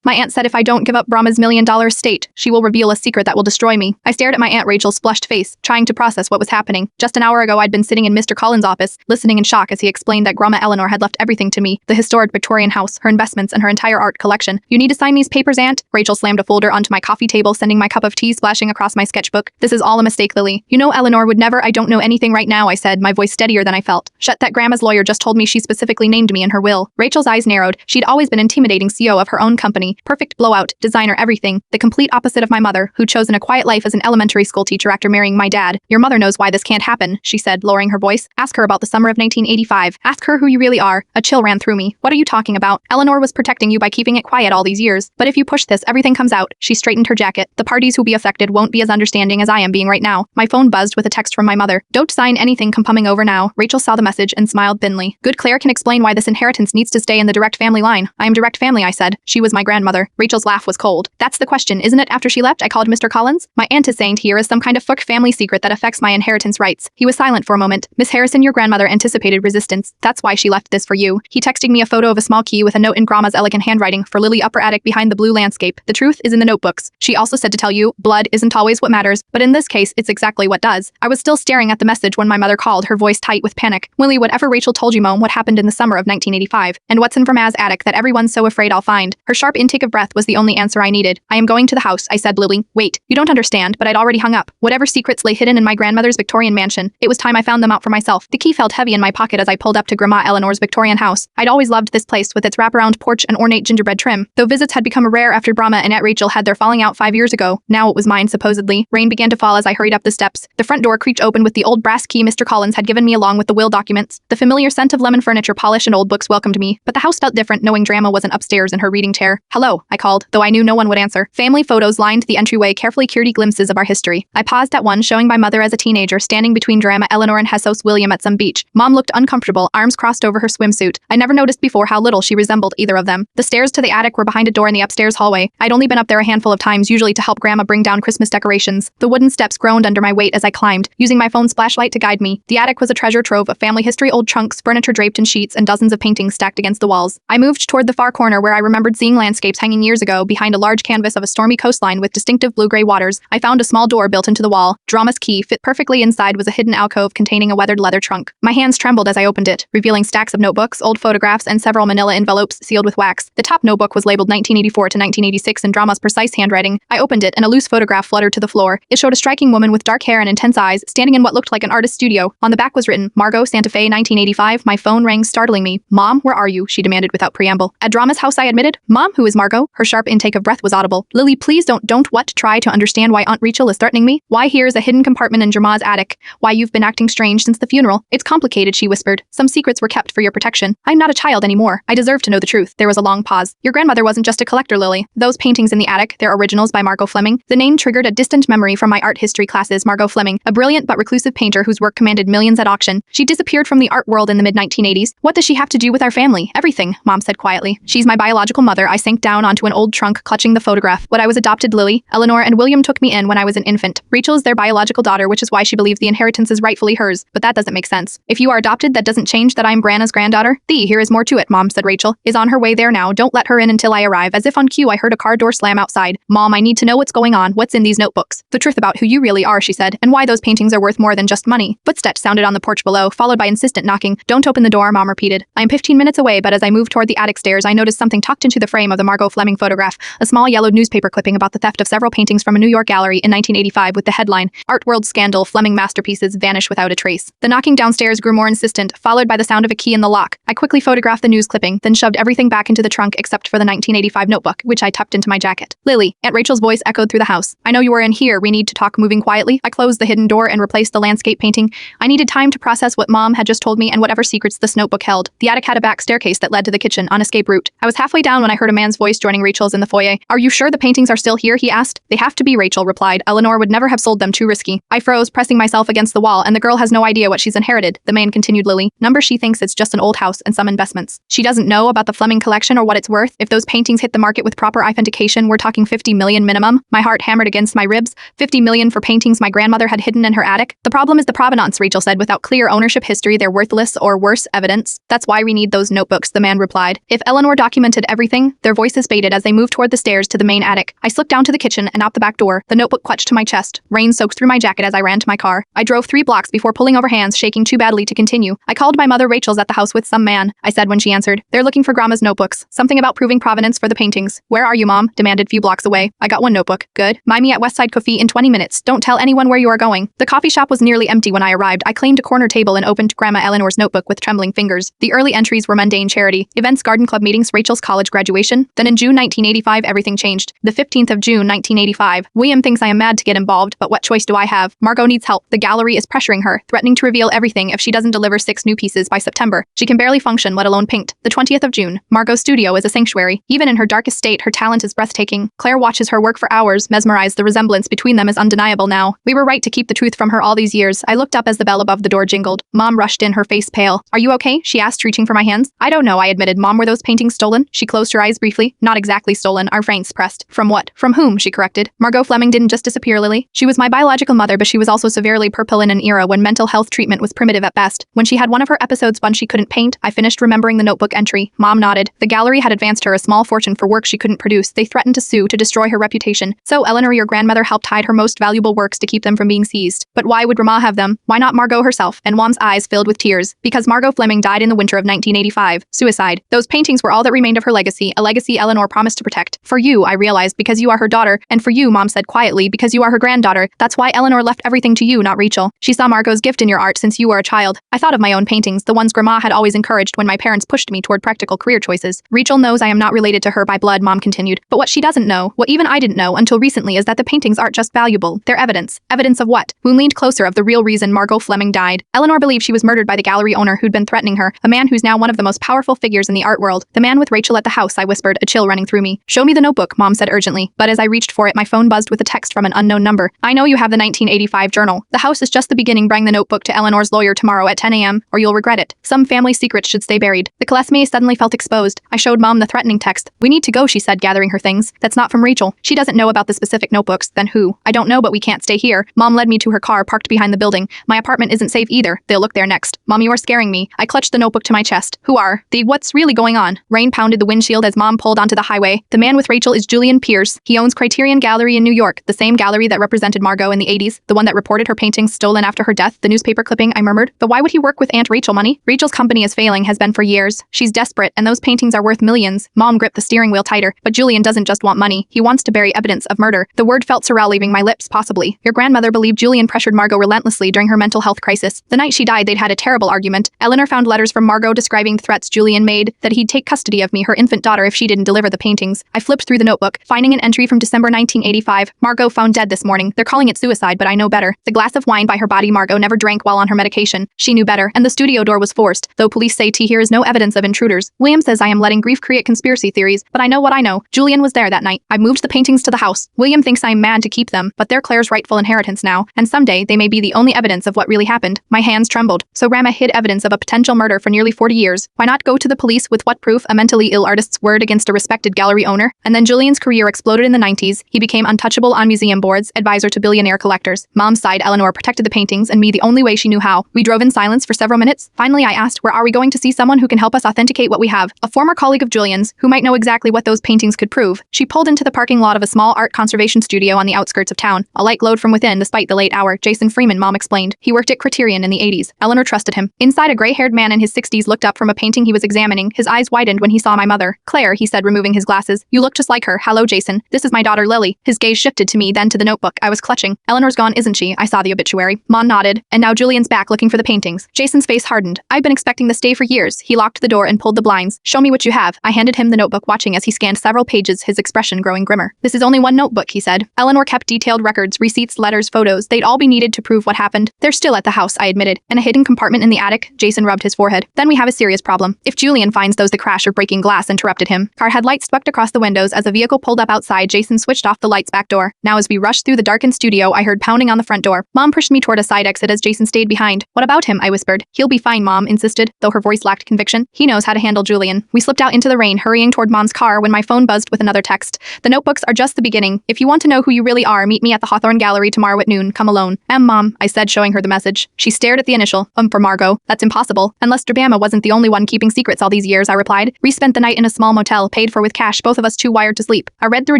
My aunt said if I don't give up Brahma's $1 million estate, she will reveal a secret that will destroy me. I stared at my Aunt Rachel's flushed face, trying to process what was happening. Just an hour ago I'd been sitting in Mr. Collins' office, listening in shock as he explained that Grandma Eleanor had left everything to me, the historic Victorian house, her investments, and her entire art collection. You need to sign these papers, Aunt? Rachel slammed a folder onto my coffee table, sending my cup of tea splashing across my sketchbook. This is all a mistake, Lily. You know Eleanor would never. I don't know anything right now, I said, my voice steadier than I felt. Shut that. Grandma's lawyer just told me she specifically named me in her will. Rachel's eyes narrowed. She'd always been intimidating CEO of her own company. Perfect blowout, designer, everything. The complete opposite of my mother, who'd chosen a quiet life as an elementary school teacher after marrying my dad. Your mother knows why this can't happen, she said, lowering her voice. Ask her about the summer of 1985. Ask her who you really are. A chill ran through me. What are you talking about? Eleanor was protecting you by keeping it quiet all these years. But if you push this, everything comes out. She straightened her jacket. The parties who be affected won't be as understanding as I am being right now. My phone buzzed with a text from my mother. Don't sign anything. Come coming over now. Rachel saw the message and smiled thinly. Good. Claire can explain why this inheritance needs to stay in the direct family line. I am direct family, I said. She was my grandmother. Rachel's laugh was cold. That's the question, isn't it? After she left, I called Mr. Collins. My aunt is saying here is some kind of fuck family secret that affects my inheritance rights. He was silent for a moment. Miss Harrison, your grandmother anticipated resistance. That's why she left this for you. He texted me a photo of a small key with a note in Grandma's elegant handwriting for Lily, upper attic behind the blue landscape. The truth is in the notebooks. She also said to tell you, blood isn't always what matters, but in this case, it's exactly what does. I was still staring at the message when my mother called, her voice tight with panic. Willie, whatever Rachel told you, Mom, what happened in the summer of 1985? And what's in Grandma's attic that everyone's so afraid I'll find? Her sharp intake of breath was the only answer I needed. I am going to the house, I said, Lily. Wait, you don't understand, but I'd already hung up. Whatever secrets lay hidden in my grandmother's Victorian mansion, it was time I found them out for myself. The key felt heavy in my pocket as I pulled up to Grandma Eleanor's Victorian house. I'd always loved this place with its wraparound porch and ornate gingerbread trim. Though visits had become rare after Brahma and Aunt Rachel had their falling out 5 years ago, now it was mine supposedly. Rain began to fall as I hurried up the steps. The front door creaked open with the old brass key Mr. Collins had given me along with the will documents. The familiar scent of lemon furniture polish and old books welcomed me, but the house felt different knowing Grandma wasn't upstairs in her reading chair. Hello, I called, though I knew no one would answer. Family photos lined the entryway, carefully curated glimpses of our history. I paused at one showing my mother as a teenager standing between Grandma Eleanor and Jesus William at some beach. Mom looked uncomfortable, arms crossed over her swimsuit. I never noticed before how little she resembled either of them. The stairs to the attic were behind a door in the upstairs hallway. I'd only been up there a handful of times, usually to help Grandma bring down Christmas decorations. The wooden steps groaned under my weight as I climbed, using my phone's flashlight to guide me. The attic was a treasure trove of family history, old trunks, furniture draped in sheets, and dozens of paintings stacked against the walls. I moved toward the far corner where I remembered seeing landscapes hanging years ago behind a large canvas of a stormy coastline with distinctive blue-gray waters. I found a small door built into the wall. Drama's key fit perfectly inside was a hidden alcove containing a weathered leather trunk. My hands trembled as I opened it, revealing stacks of notebooks, old photographs, and several manila envelopes sealed with wax. The top notebook was labeled 1984 to 1986 in Drama's precise handwriting. I opened it and a loose photograph fluttered to the floor. It showed a striking woman with dark hair and intense eyes, standing in what looked like an artist's studio. On the back was written, Margot, Santa Fe, 1985. My phone rang, startling me. Mom, where are you? She demanded without preamble. At Drama's house, I admitted. Mom, who is Margot? Her sharp intake of breath was audible. Lily, please don't what? Try to understand why Aunt Rachel is threatening me? Why here's a hidden compartment in Drama's attic? Why you've been acting strange since the funeral? It's complicated, she whispered. Some secrets were kept for your protection. I'm not a child anymore. I deserve to know the truth. There was a long pause. Your grandmother wasn't just a collector, Lily. Those paintings in the attic, they're originals by Margot Fleming. The name triggered a distant memory from my art history classes. Margot Fleming, a brilliant but reclusive painter whose work commanded millions at auction. She disappeared from the art world in the mid-1980s. What does she have to do with our family? Everything, Mom said quietly. She's my biological mother. I sank down onto an old trunk, clutching the photograph. When I was adopted, Lily, Eleanor, and William took me in when I was an infant. Rachel is their biological daughter, which is why she believes the inheritance is rightfully hers. But that doesn't make sense. If you are adopted, that doesn't change that I'm Branna's granddaughter. Here is more to it, Mom said. Rachel is on her way there now. Don't let her in until I arrive. As if on cue, I heard a car door slam outside. Mom, I need to know what's going on. What's in these notebooks? The truth about who you really are, she said, and why those paintings are worth more than just money. Footsteps sounded on the porch below, followed by insistent knocking. Don't open the door, Mom repeated. I am 15 minutes away, but as I moved toward the attic stairs, I noticed something tucked into the frame of the Margot Fleming photograph, a small yellowed newspaper clipping about the theft of several paintings from a New York gallery in 1985 with the headline, Art World Scandal, Fleming Masterpieces Vanish Without a Trace. The knocking downstairs grew more insistent, followed by the sound of a key in the lock. I quickly photographed the news clipping, then shoved everything back into the trunk except for the 1985 notebook, which I tucked into my jacket. Lily, Aunt Rachel's voice echoed through the house. I know you are in here. We need to talk. Moving quietly, I closed the hidden door and replaced the landscape painting. I needed time to process what Mom had just told me and whatever secrets this notebook held. The attic had a back staircase that led to the kitchen on escape route. I was halfway down when I heard a man's voice joining Rachel's in the foyer. Are you sure the paintings are still here? He asked. They have to be, Rachel replied. Eleanor would never have sold them. Too risky. I froze, pressing myself against the wall, and the girl has no idea what she's inherited. The man continued. Lily. Number, she thinks it's just an old house and some investments. She doesn't know about the Fleming collection or what it's worth. If those paintings hit the market with proper authentication, we're talking 50 million minimum. My heart hammered against my ribs. 50 million for paintings my grandmother had hidden in her attic. The problem is the provenance, Rachel said. Without clear ownership history, they're worthless or worse, evidence. That's why we need those notebooks, the man replied. If Eleanor documented everything, their voice voices faded as they moved toward the stairs to the main attic. I slipped down to the kitchen and out the back door, the notebook clutched to my chest. Rain soaked through my jacket as I ran to my car. I drove 3 blocks before pulling over, hands shaking too badly to continue. I called my mother. Rachel's at the house with some man, I said when she answered. They're looking for Grandma's notebooks. Something about proving provenance for the paintings. Where are you, Mom? Demanded few blocks away. I got 1 notebook. Good. Meet me at Westside Coffee in 20 minutes. Don't tell anyone where you are going. The coffee shop was nearly empty when I arrived. I claimed a corner table and opened Grandma Eleanor's notebook with trembling fingers. The early entries were mundane charity, events, garden club meetings, Rachel's college graduation. Then in June 1985, everything changed. The 15th of June 1985. William thinks I am mad to get involved, but what choice do I have? Margot needs help. The gallery is pressuring her, threatening to reveal everything if she doesn't deliver 6 new pieces by September. She can barely function, let alone paint. The 20th of June. Margot's studio is a sanctuary. Even in her darkest state, her talent is breathtaking. Claire watches her work for hours, mesmerized. The resemblance between them is undeniable now. We were right to keep the truth from her all these years. I looked up as the bell above the door jingled. Mom rushed in, her face pale. Are you okay? She asked, reaching for my hands. I don't know, I admitted. Mom, were those paintings stolen? She closed her eyes briefly. Not exactly stolen, our frames pressed. From what? From whom? She corrected. Margot Fleming didn't just disappear, Lily. She was my biological mother, but she was also severely purple in an era when mental health treatment was primitive at best. When she had one of her episodes when she couldn't paint, I finished remembering the notebook entry. Mom nodded. The gallery had advanced her a small fortune for work she couldn't produce. They threatened to sue, to destroy her reputation. So Eleanor, your grandmother, helped hide her most valuable works to keep them from being seized. But why would Grandma have them? Why not Margot herself? And Mom's eyes filled with tears. Because Margot Fleming died in the winter of 1985. Suicide. Those paintings were all that remained of her legacy, a legacy Eleanor promised to protect. For you, I realized, because you are her daughter, and for you, Mom said quietly, because you are her granddaughter. That's why Eleanor left everything to you, not Rachel. She saw Margot's gift in your art since you were a child. I thought of my own paintings, the ones Grandma had always encouraged when my parents pushed me toward practical career choices. Rachel knows I am not related to her by blood, Mom continued. But what she doesn't know, what even I didn't know until recently, is that the paintings aren't just valuable. They're evidence. Evidence of what? Moon leaned closer, of the real reason Margot Fleming died. Eleanor believed she was murdered by the gallery owner who'd been threatening her, a man who's now one of the most powerful figures in the art world. The man with Rachel at the house, I whispered, a chill running through me. Show me the notebook, Mom said urgently. But as I reached for it, my phone buzzed with a text from an unknown number. I know you have the 1985 journal. The house is just the beginning. Bring the notebook to Eleanor's lawyer tomorrow at 10 a.m., or you'll regret it. Some family secrets should stay buried. The classmate suddenly felt exposed. I showed Mom the threatening text. We need to go, she said, gathering her things. That's not from Rachel. She doesn't know about the specific notebooks. Then who? I don't know, but we can't stay here. Mom led me to her car parked behind the building. My apartment isn't safe either. They'll look there next. Mom, you are scaring me. I clutched the notebook to my chest. Who are the? What's really going on? Rain pounded the windshield as Mom pulled onto the highway. The man with Rachel is Julian Pierce. He owns Criterion Gallery in New York, the same gallery that represented Margot in the 80s, the one that reported her paintings stolen after her death. The newspaper clipping, I murmured. But why would he work with Aunt Rachel money? Rachel's company is failing, has been for years. She's desperate, and those paintings are worth millions. Mom gripped the steering wheel tighter. But Julian doesn't just want money. He wants to bury evidence of murder. The word felt surreal leaving my lips. Possibly. Your grandmother believed Julian pressured Margot relentlessly during her mental health crisis. The night she died, they'd had a terrible argument. Eleanor found letters from Margot describing the threats Julian made, that he'd take custody of me, her infant daughter, if she didn't deliver the paintings. I flipped through the notebook, finding an entry from December 1985. Margot found dead this morning. They're calling it suicide, but I know better. The glass of wine by her body. Margot never drank while on her medication. She knew better, and the studio door was forced, though police say here is no evidence of intruders. William says I am letting grief create conspiracy theories, but I know what I know. Julian was there that night. I moved the paintings to the house. William thinks I'm mad to keep them, but they're Claire's rightful inheritance now, and someday they may be the only evidence of what really happened. My hands trembled. So Grandma hid evidence of a potential murder for nearly 40 years. Why not go to the police with what proof? A mentally ill artist's word against a respected gallery owner? And then Julian's career exploded in the 90s. He became untouchable on museum boards, advisor to billionaire collectors. Mom's side, Eleanor, protected the paintings and me the only way she knew how. We drove in silence for several minutes. Finally, I asked, where are we going to see someone who can help us authenticate what we have? A former colleague of Julian's, who might know exactly what those paintings could prove. She pulled into the parking lot of a small art conservation studio on the outskirts of town. A light glowed from within despite the late hour. Jason Freeman, Mom explained. He worked at Criterion in the 80s. Eleanor trusted him. Inside, a gray-haired man in his 60s looked up from a painting he was examining. His eyes widened when he saw my mother. Claire, he said, removing his glasses. You look just like her. Hello, Jason. This is my daughter, Lily. His gaze shifted to me, then to the notebook I was clutching. Eleanor's gone, isn't she? I saw the obituary. Mom nodded. And now Julian's back looking for the paintings. Jason's face hardened. I've been expecting this day for years. He locked the door and pulled the blinds. Show me what you have. I handed him the notebook, watching as he scanned several pages, his expression growing grimmer. This is only one notebook, he said. Eleanor kept detailed records, receipts, letters, photos. They'd all be needed to prove what happened. They're still at the house, I admitted. In a hidden compartment in the attic. Jason rubbed his forehead. Then we have a serious problem. If Julian finds those, the crash or breaking glass interrupted him. Car headlights swept across the windows as a vehicle pulled up outside. Jason switched off the lights back door. Now as we rushed through the darkened studio, I heard pounding on the front door. Mom pushed me toward a side exit as Jason stayed behind. What about him? I whispered. He'll be fine, Mom insisted, though her voice lacked conviction. He knows how to handle Julian. We slipped out into the rain, hurrying toward Mom's car when my phone buzzed with another text. The notebooks are just the beginning. If you want to know who you really are, meet me at the Hawthorne Gallery tomorrow at noon. Come alone. Mom, I said, showing her the message. She stared at the initial. For Margot. That's impossible. Unless Drabama wasn't the only one keeping secrets all these years, I replied. We spent the night in a small motel, paid paid for with cash, both of us too wired to sleep. I read through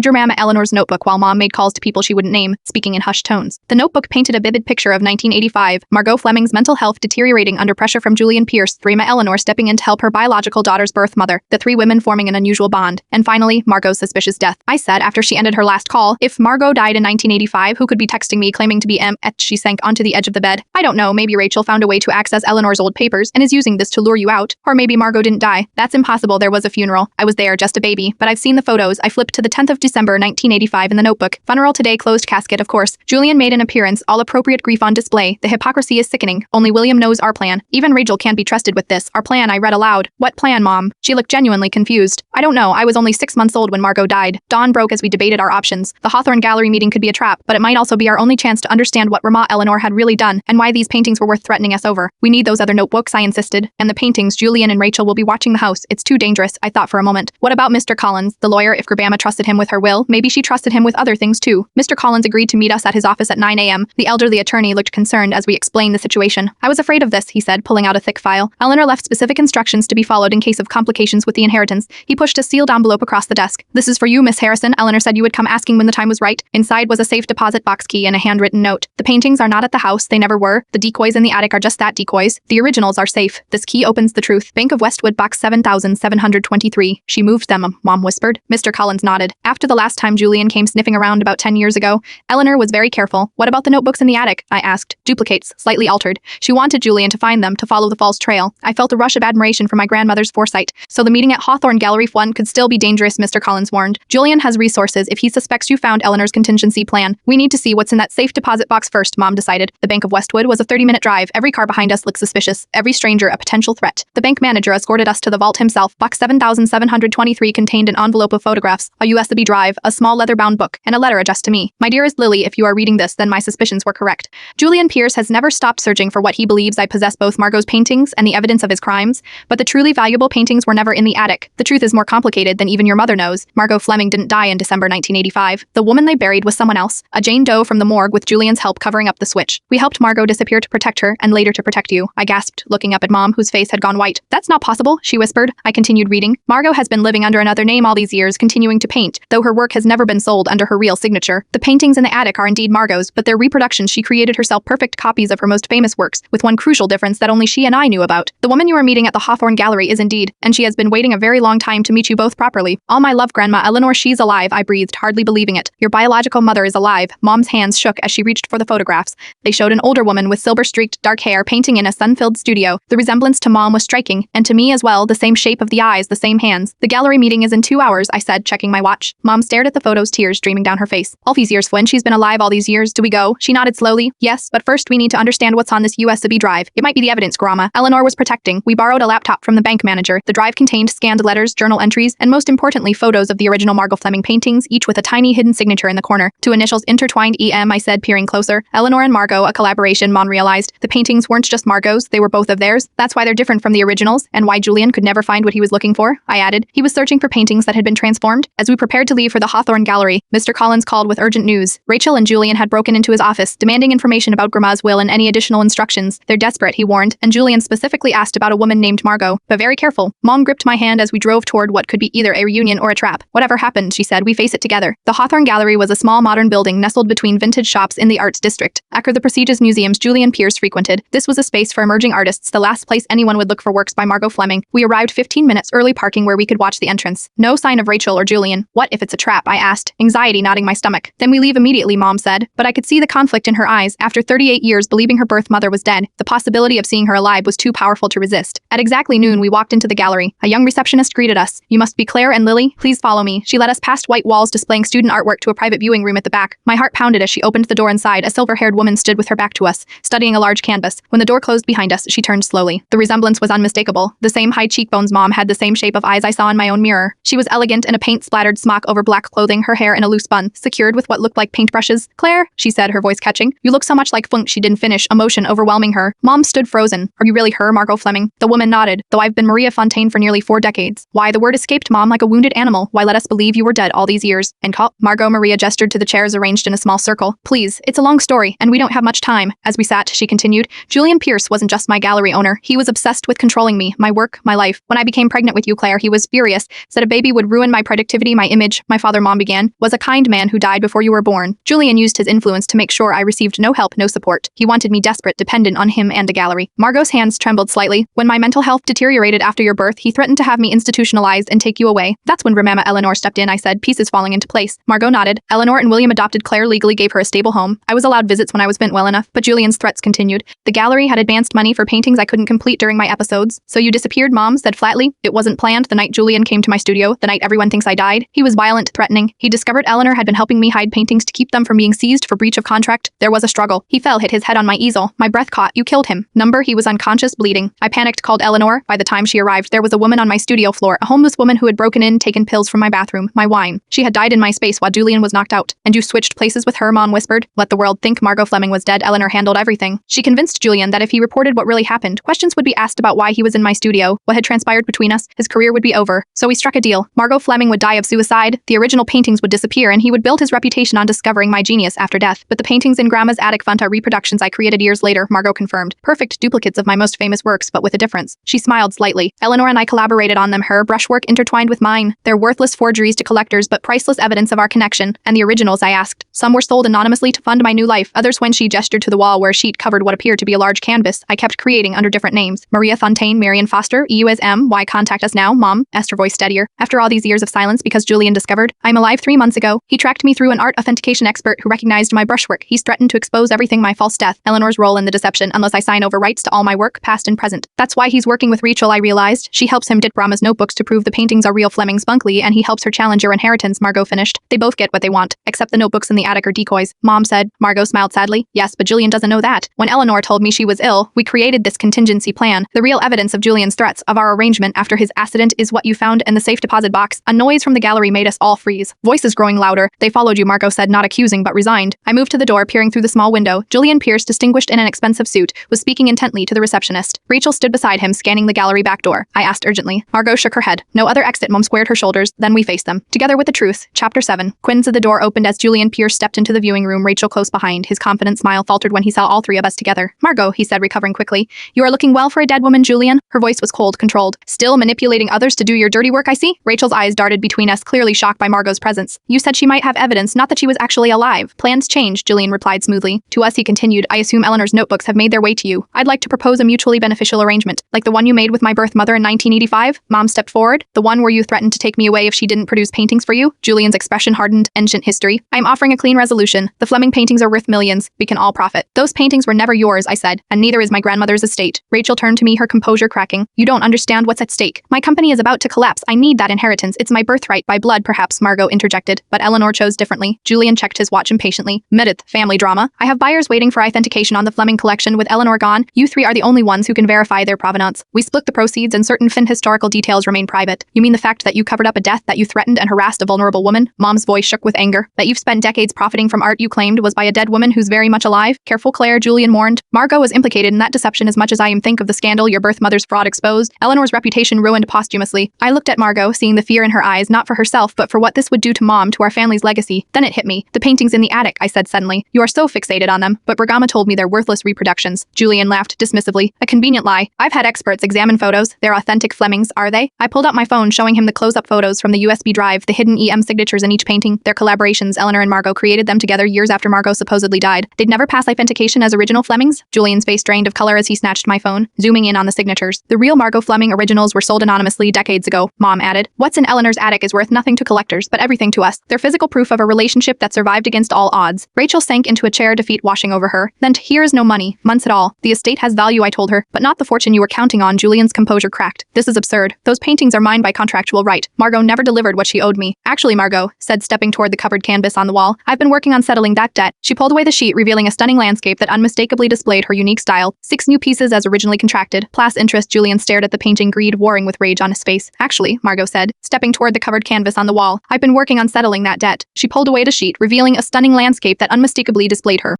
Grandma Eleanor's notebook while Mom made calls to people she wouldn't name, speaking in hushed tones. The notebook painted a vivid picture of 1985, Margot Fleming's mental health deteriorating under pressure from Julian Pierce, Grandma Eleanor stepping in to help her biological daughter's birth mother, the three women forming an unusual bond, and finally, Margot's suspicious death. I said after she ended her last call, if Margot died in 1985, who could be texting me claiming to be She sank onto the edge of the bed. I don't know, maybe Rachel found a way to access Eleanor's old papers and is using this to lure you out, or maybe Margot didn't die. That's impossible, there was a funeral. I was there, just a baby, but I've seen the photos. I flipped to the 10th of December 1985 in the notebook. Funeral today, closed casket, of course. Julian made an appearance, all appropriate grief on display. The hypocrisy is sickening. Only William knows our plan. Even Rachel can't be trusted with this. Our plan, I read aloud. What plan, Mom? She looked genuinely confused. I don't know, I was only 6 months old when Margot died. Dawn broke as we debated our options. The Hawthorne Gallery meeting could be a trap, but it might also be our only chance to understand what Grandma Eleanor had really done, and why these paintings were worth threatening us over. We need those other notebooks, I insisted. And the paintings, Julian and Rachel will be watching the house. It's too dangerous, I thought for a moment. What about Mr. Collins, the lawyer? If Grandma trusted him with her will, maybe she trusted him with other things too. Mr. Collins agreed to meet us at his office at 9 a.m. The elderly attorney looked concerned as we explained the situation. I was afraid of this, he said, pulling out a thick file. Eleanor left specific instructions to be followed in case of complications with the inheritance. He pushed a sealed envelope across the desk. This is for you, Miss Harrison. Eleanor said you would come asking when the time was right. Inside was a safe deposit box key and a handwritten note. The paintings are not at the house, they never were. The decoys in the attic are just that, decoys. The originals are safe. This key opens the truth. Bank of Westwood, box 7723. She moved them, Mom whispered. Mr. Collins nodded. After the last time Julian came sniffing around about 10 years ago, Eleanor was very careful. What about the notebooks in the attic? I asked. Duplicates, slightly altered. She wanted Julian to find them, to follow the false trail. I felt a rush of admiration for my grandmother's foresight. So the meeting at Hawthorne Gallery 1 could still be dangerous, Mr. Collins warned. Julian has resources if he suspects you found Eleanor's contingency plan. We need to see what's in that safe deposit box first, Mom decided. The Bank of Westwood was a 30-minute drive. Every car behind us looked suspicious. Every stranger a potential threat. The bank manager escorted us to the vault himself. Box 7723 contained an envelope of photographs, a USB drive, a small leather-bound book, and a letter addressed to me. My dearest Lily, if you are reading this, then my suspicions were correct. Julian Pierce has never stopped searching for what he believes. I possess both Margot's paintings and the evidence of his crimes, but the truly valuable paintings were never in the attic. The truth is more complicated than even your mother knows. Margot Fleming didn't die in December 1985. The woman they buried was someone else, a Jane Doe from the morgue with Julian's help covering up the switch. We helped Margot disappear to protect her, and later to protect you, I gasped, looking up at Mom, whose face had gone white. That's not possible, she whispered. I continued reading. Margot has been living under another name all these years, continuing to paint, though her work has never been sold under her real signature. The paintings in the attic are indeed Margot's, but they're reproductions. She created herself perfect copies of her most famous works, with one crucial difference that only she and I knew about. The woman you are meeting at the Hawthorne Gallery is indeed, and she has been waiting a very long time to meet you both properly. All my love, Grandma Eleanor, she's alive, I breathed, hardly believing it. Your biological mother is alive. Mom's hands shook as she reached for the photographs. They showed an older woman with silver-streaked dark hair painting in a sun-filled studio. The resemblance to Mom was striking, and to me as well, the same shape of the eyes, the same hands. The gallery meeting is in 2 hours, I said, checking my watch. Mom stared at the photos, tears streaming down her face. All these years, when she's been alive all these years, do we go? She nodded slowly. Yes, but first we need to understand what's on this USB drive. It might be the evidence Grandma Eleanor was protecting. We borrowed a laptop from the bank manager. The drive contained scanned letters, journal entries, and most importantly, photos of the original Margot Fleming paintings, each with a tiny hidden signature in the corner. Two initials intertwined, EM, I said, peering closer. Eleanor and Margot, a collaboration, Mom realized. The paintings weren't just Margot's, they were both of theirs. That's why they're different from the originals, and why Julian could never find what he was looking for, I added. He was searching for paintings that had been transformed. As we prepared to leave for the Hawthorne Gallery, Mr. Collins called with urgent news. Rachel and Julian had broken into his office, demanding information about Grandma's will and any additional instructions. They're desperate, he warned, and Julian specifically asked about a woman named Margot. But very careful. Mom gripped my hand as we drove toward what could be either a reunion or a trap. Whatever happened, she said, we face it together. The Hawthorne Gallery was a small modern building nestled between vintage shops in the arts district. After the prestigious museums Julian Pierce frequented, this was a space for emerging artists, the last place anyone would look for works by Margot Fleming. We arrived 15 minutes early, parking where we could watch the entrance. No sign of Rachel or Julian. What if it's a trap? I asked, anxiety knotting my stomach. Then we leave immediately, Mom said. But I could see the conflict in her eyes. After 38 years believing her birth mother was dead, the possibility of seeing her alive was too powerful to resist. At exactly noon, we walked into the gallery. A young receptionist greeted us. You must be Claire and Lily. Please follow me. She led us past white walls displaying student artwork to a private viewing room at the back. My heart pounded as she opened the door. Inside, a silver-haired woman stood with her back to us, studying a large canvas. When the door closed behind us, she turned slowly. The resemblance was unmistakable. The same high cheekbones, Mom had the same shape of eyes I saw in my own mirror. She was elegant in a paint-splattered smock over black clothing, her hair in a loose bun, secured with what looked like paintbrushes. Claire, she said, her voice catching. You look so much like Funk. She didn't finish, emotion overwhelming her. Mom stood frozen. Are you really her, Margot Fleming? The woman nodded. Though I've been Maria Fontaine for nearly 4 decades. Why, the word escaped Mom like a wounded animal. Why let us believe you were dead all these years? And call Margot. Maria gestured to the chairs arranged in a small circle. Please, it's a long story, and we don't have much time. As we sat, she continued, Julian Pierce wasn't just my gallery owner. He was obsessed with controlling me, my work, my life. When I became pregnant with you, Claire, he was furious. Said a baby would ruin my productivity. My image, my father, Mom began, was a kind man who died before you were born. Julian used his influence to make sure I received no help, no support. He wanted me desperate, dependent on him and the gallery. Margot's hands trembled slightly. When my mental health deteriorated after your birth, he threatened to have me institutionalized and take you away. That's when Grandma Eleanor stepped in, I said, pieces falling into place. Margot nodded. Eleanor and William adopted Claire, legally gave her a stable home. I was allowed visits when I was bent well enough, but Julian's threats continued. The gallery had advanced money for paintings I couldn't complete during my episodes. So you disappeared, Mom said flatly. It wasn't planned. The night Julian came to my studio, the night everyone thinks I died. He was violent, threatening. He discovered Eleanor had been helping me hide paintings to keep them from being seized for breach of contract. There was a struggle. He fell, hit his head on my easel. My breath caught. You killed him. Number, he was unconscious, bleeding. I panicked, called Eleanor. By the time she arrived, there was a woman on my studio floor, a homeless woman who had broken in, taken pills from my bathroom, my wine. She had died in my space while Julian was knocked out. And you switched places with her, Mom whispered. Let the world think Margot Fleming was dead. Eleanor handled everything. She convinced Julian that if he reported what really happened, questions would be asked about why he was in my studio, what had transpired between us, his career would be over. So we struck a deal. Margot Fleming would die of suicide, the original paintings would disappear, and he would build his reputation on discovering my genius after death. But the paintings in Grandma's attic fund are reproductions I created years later, Margot confirmed. Perfect duplicates of my most famous works, but with a difference. She smiled slightly. Eleanor and I collaborated on them, her brushwork intertwined with mine. They're worthless forgeries to collectors, but priceless evidence of our connection. And the originals, I asked. Some were sold anonymously to fund my new life, others when she gestured to the wall where a sheet covered what appeared to be a large canvas. I kept creating under different names. Maria Fontaine, Marion Foster, EU as M. Why contact us now, Mom? Asked her voice steadier. After all these years of silence because Julian discovered I'm alive 3 months ago. He tracked me through an art authentication expert who recognized my brushwork. He's threatened to expose everything my false death, Eleanor's role in the deception, unless I sign over rights to all my work, past and present. That's why he's working with Rachel, I realized. She helps him dip Brahma's notebooks to prove the paintings are real Fleming's Bunkley, and he helps her challenge your inheritance, Margot finished. They both get what they want, except the notebooks in the attic are decoys, Mom said. Margot smiled sadly. Yes, but Julian doesn't know that. When Eleanor told me she was ill, we created this contingency plan. The real evidence of Julian's threats, of our arrangement after his accident, is what you found in the safe deposit box. A noise from the gallery made us all freeze. Voices growing louder. They followed you, Margot said, not accusing but resigned. I moved to the door, peering through the small window. Julian Pierce, distinguished in an expensive suit, was speaking intently to the receptionist. Rachel stood beside him, scanning the gallery back door. I asked urgently. Margot shook her head. No other exit, Mom squared her shoulders. Then we faced them. Together with the truth. Chapter 7. Quins of the door opened as Julian Pierce stepped into the viewing room, Rachel close behind. His confident smile faltered when he saw all three of us together. Margot, he said, recovering quickly. You are looking well for a dead woman, Julian. Her voice was cold, controlled. Still manipulating others to do your dirty work, I see? Rachel's eyes darted between us, clearly shocked by Margot's presence. You said she might have evidence, not that she was actually alive. Plans changed, Julian replied smoothly. To us, he continued, I assume Eleanor's notebooks have made their way to you. I'd like to propose a mutually beneficial arrangement, like the one you made with my birth mother in 1985. Mom stepped forward. The one where you threatened to take me away if she didn't produce paintings for you. Julian's expression hardened. Ancient history. I'm offering a clean resolution. The Fleming paintings are worth millions. We can all profit. Those paintings were never yours, I said, and neither is my grandmother's estate. Rachel turned to me, her composure cracking. You don't understand what's at stake. My company is about to collapse. I need that inheritance. It's my birthright by blood, perhaps, Margot interjected, but Eleanor chose differently. Julian checked his watch impatiently. Medith, family drama. I have buyers waiting for authentication on the Fleming collection. With Eleanor gone, you three are the only ones who can verify their provenance. We split the proceeds and certain historical details remain private. You mean the fact that you covered up a death, that you threatened and harassed a vulnerable woman? Mom's voice shook with anger. That you've spent decades profiting from art you claimed was by a dead woman who's very much alive? Careful, Claire, Julian mourned. Margot was implicated in that deception as much as I am. Think of the scandal your birth mother's fraud exposed. Eleanor's reputation ruined posthumously. I looked at Margot, seeing the fear in her eyes, not for herself, but for what this would do to Mom, to our family's legacy. Then it hit me. The paintings in the attic, I said suddenly. You are so fixated on them, but Bergama told me they're worthless reproductions. Julian laughed dismissively. A convenient lie. I've had experts examine photos. They're authentic Flemings, are they? I pulled out my phone, showing him the close-up photos from the USB drive, the hidden EM signatures in each painting. They're collaborations. Eleanor and Margot created them together years after Margot supposedly died. They'd never pass authentication as original Flemings? Julian's face drained of color as he snatched my phone, zooming in on the signatures. The real Margot Fleming originals were sold anonymously decades ago, Mom added. What's in Eleanor's attic is worth nothing to collectors, but everything to us. They're physical proof of a relationship that survived against all odds. Rachel sank into a chair, defeat washing over her. Then here is no money, months at all. The estate has value, I told her, but not the fortune you were counting on. Julian's composure cracked. This is absurd. Those paintings are mine by contractual right. Margot never delivered what she owed me. Actually, Margot said, stepping toward the covered canvas on the wall, I've been working on settling that debt. She pulled away the sheet, revealing a stunning landscape that unmistakably displayed her unique style. 6 new pieces as originally contracted. Plus interest. Julian stared at the painting, greed warring with rage on his face. Actually, Margot said, stepping toward the covered canvas on the wall, I've been working on settling that debt. She pulled away the sheet, revealing a stunning landscape that unmistakably displayed her